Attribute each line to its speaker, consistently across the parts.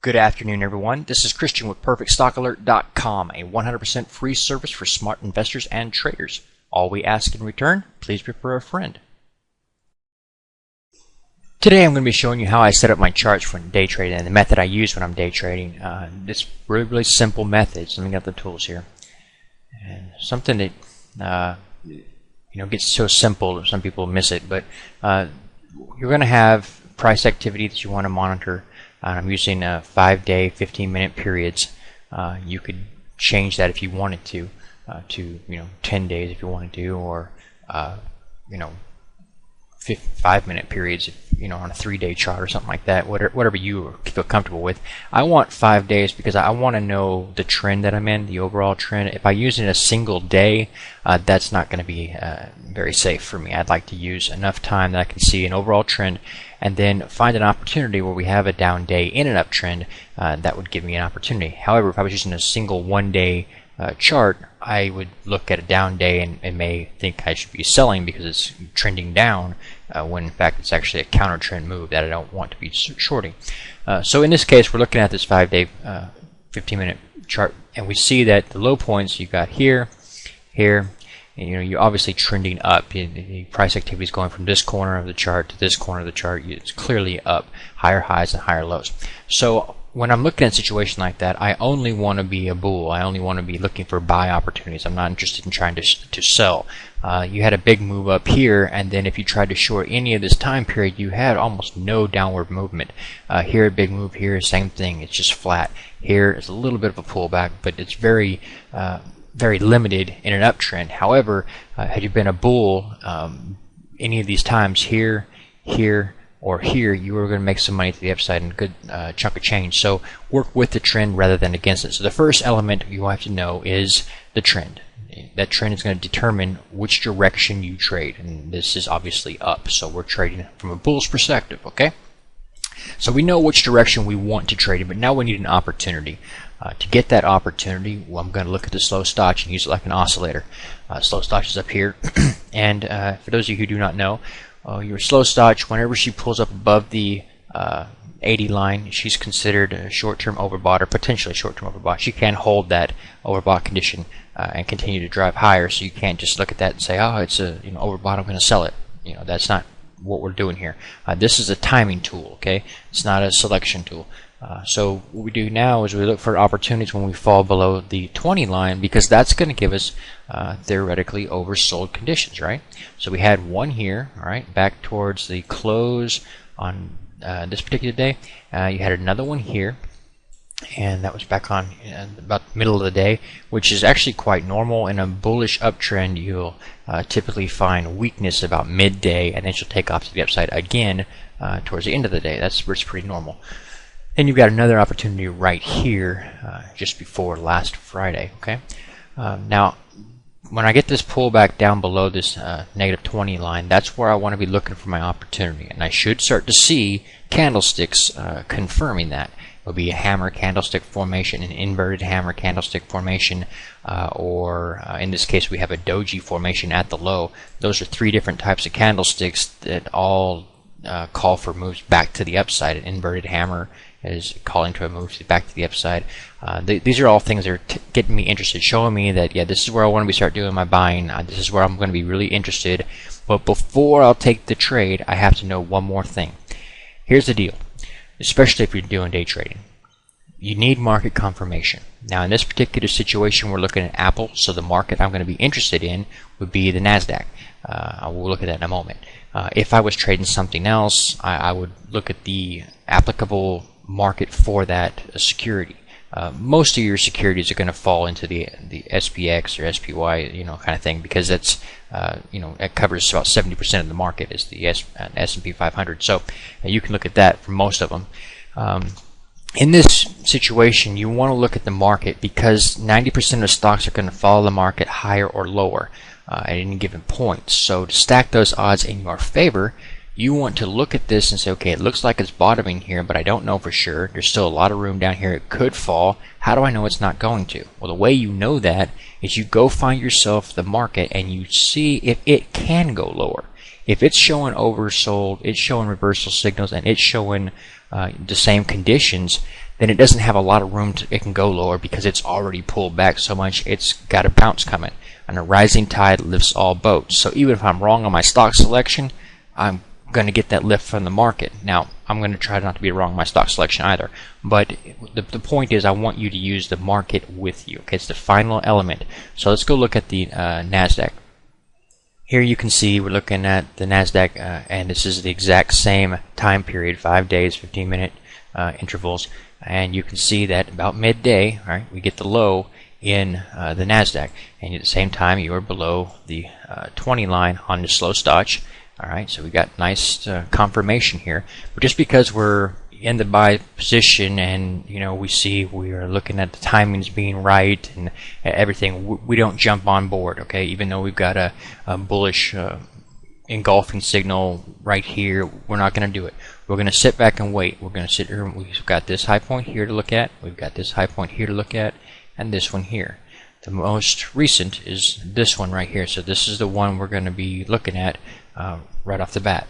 Speaker 1: Good afternoon, everyone. This is Christian with PerfectStockAlert.com, a 100% free service for smart investors and traders. All we ask in return, please refer a friend. Today I'm going to be showing you how I set up my charts for day trading and the method I use when I'm day trading. It's really simple methods. Let me get the tools here. And something that gets so simple some people miss it, but you're going to have price activity that you want to monitor. I'm using 5-day, 15-minute periods. You could change that if you wanted to 10 days if you wanted to, or 5-minute periods, on a 3-day chart or something like that. Whatever you feel comfortable with. I want 5 days because I want to know the trend that I'm in, the overall trend. If I use it in a single day, that's not going to be very safe for me. I'd like to use enough time that I can see an overall trend, and then find an opportunity where we have a down day in an uptrend. That would give me an opportunity. However, if I was using a single 1-day chart, I would look at a down day and may think I should be selling because it's trending down, when in fact it's actually a counter trend move that I don't want to be shorting. So in this case, we're looking at this 5-day, 15-minute chart, and we see that the low points you got here, here. And, you're obviously trending up. The price activity is going from this corner of the chart to this corner of the chart. It's clearly up, higher highs and higher lows. So when I'm looking at a situation like that, I only want to be a bull. I only want to be looking for buy opportunities. I'm not interested in trying to sell. You had a big move up here, and then if you tried to short any of this time period, you had almost no downward movement. Here, a big move. Here, same thing. It's just flat. Here is a little bit of a pullback, but it's very limited in an uptrend. However, had you been a bull, any of these times here, here, or here, you were going to make some money to the upside and a good chunk of change. So work with the trend rather than against it. So the first element you have to know is the trend. That trend is going to determine which direction you trade, and this is obviously up. So we're trading from a bull's perspective, okay? So we know which direction we want to trade in, but now we need an opportunity. To get that opportunity, I'm going to look at the slow stotch and use it like an oscillator. Slow stotch is up here, and for those of you who do not know, your slow stotch, whenever she pulls up above the 80 line, she's considered a short-term overbought or potentially short-term overbought. She can hold that overbought condition and continue to drive higher. So you can't just look at that and say, "Oh, it's a overbought. I'm going to sell it." That's not what we're doing here. This is a timing tool. Okay, it's not a selection tool. So what we do now is we look for opportunities when we fall below the 20 line, because that's going to give us theoretically oversold conditions, right? So we had one here, all right, back towards the close on this particular day. You had another one here, and that was back on about the middle of the day, which is actually quite normal. In a bullish uptrend, you'll typically find weakness about midday, and then she'll take off to the upside again towards the end of the day. That's pretty normal. Then you've got another opportunity right here, just before last Friday. Okay. Now, when I get this pullback down below this negative 20 line, that's where I want to be looking for my opportunity, and I should start to see candlesticks confirming that. It'll be a hammer candlestick formation, an inverted hammer candlestick formation, or in this case we have a doji formation at the low. Those are 3 different types of candlesticks that all call for moves back to the upside. An inverted hammer is calling to a move back to the upside. These are all things that are getting me interested, showing me that, yeah, this is where I want to start doing my buying. This is where I'm going to be really interested. But before I'll take the trade, I have to know one more thing. Here's the deal, especially if you're doing day trading. You need market confirmation. Now, in this particular situation, we're looking at Apple, so the market I'm going to be interested in would be the NASDAQ. We'll look at that in a moment. If I was trading something else, I would look at the applicable market for that security. Most of your securities are going to fall into the SPX or SPY, kind of thing, because that's it covers about 70% of the market is the S&P 500. So you can look at that for most of them. In this situation, you want to look at the market because 90% of stocks are going to follow the market higher or lower at any given point. So to stack those odds in your favor, you want to look at this and say, okay, it looks like it's bottoming here, but I don't know for sure. There's still a lot of room down here. It could fall. How do I know it's not going to? Well, the way you know that is you go find yourself the market and you see if it can go lower. If it's showing oversold, it's showing reversal signals, and it's showing the same conditions, then it doesn't have a lot of room it can go lower because it's already pulled back so much. It's got a bounce coming, and a rising tide lifts all boats. So even if I'm wrong on my stock selection, I'm going to get that lift from the market. Now, I'm going to try not to be wrong on my stock selection either, but the point is I want you to use the market with you. Okay, it's the final element. So let's go look at the NASDAQ. Here you can see we're looking at the NASDAQ, and this is the exact same time period, 5 days, 15-minute intervals, and you can see that about midday, right, we get the low in the NASDAQ, and at the same time you are below the 20 line on the slow stotch. Alright, so we got nice confirmation here. But just because we're in the buy position and we see we are looking at the timings being right and everything, we don't jump on board, okay? Even though we've got a bullish engulfing signal right here, we're not going to do it. We're going to sit back and wait. We're going to sit here, and we've got this high point here to look at, we've got this high point here to look at, and this one here. The most recent is this one right here. So this is the one we're going to be looking at right off the bat.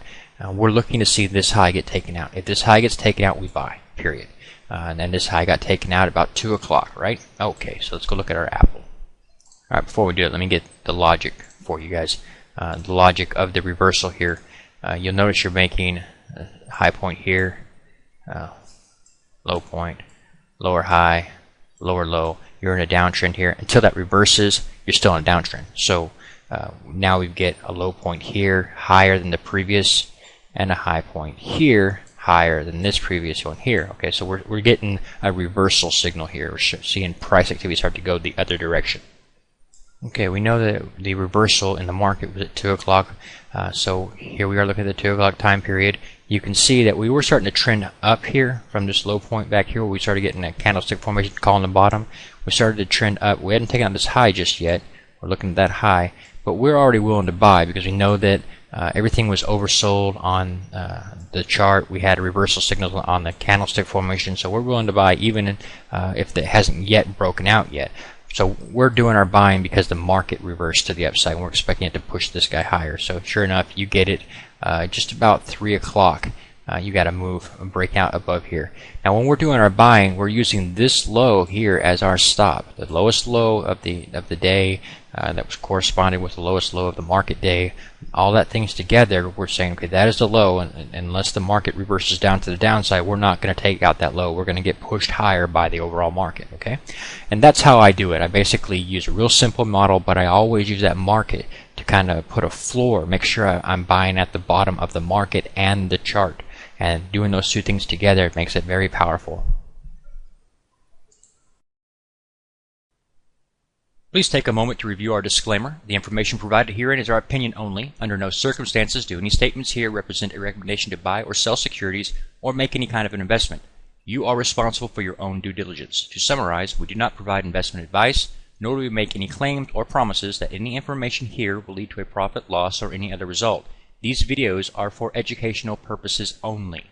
Speaker 1: We're looking to see this high get taken out. If this high gets taken out, we buy, period. And then this high got taken out about 2 o'clock, right? Okay, so let's go look at our Apple. Alright, before we do it, let me get the logic for you guys. The logic of the reversal here. You'll notice you're making a high point here, low point, lower high, lower low. You're in a downtrend here. Until that reverses, you're still in a downtrend. So now we get a low point here, higher than the previous, and a high point here, higher than this previous one here. Okay, so we're getting a reversal signal here. We're seeing price activity start to go the other direction. Okay, we know that the reversal in the market was at 2 o'clock. So here we are looking at the 2 o'clock time period. You can see that we were starting to trend up here from this low point back here where we started getting a candlestick formation calling the bottom. We started to trend up. We hadn't taken out this high just yet. We're looking at that high, but we're already willing to buy because we know that everything was oversold on the chart. We had a reversal signal on the candlestick formation, so we're willing to buy even if it hasn't yet broken out yet. So we're doing our buying because the market reversed to the upside, and we're expecting it to push this guy higher. So sure enough, you get it just about 3 o'clock. You got to move and break out above here. Now when we're doing our buying, we're using this low here as our stop. The lowest low of the day that was corresponding with the lowest low of the market day. All that things together, we're saying, okay, that is the low, and unless the market reverses down to the downside, we're not going to take out that low. We're going to get pushed higher by the overall market, okay? And that's how I do it. I basically use a real simple model, but I always use that market to kind of put a floor, make sure I'm buying at the bottom of the market and the chart. And doing those two things together makes it very powerful. Please take a moment to review our disclaimer. The information provided herein is our opinion only. Under no circumstances do any statements here represent a recommendation to buy or sell securities or make any kind of an investment. You are responsible for your own due diligence. To summarize, we do not provide investment advice, nor do we make any claims or promises that any information here will lead to a profit, loss, or any other result. These videos are for educational purposes only.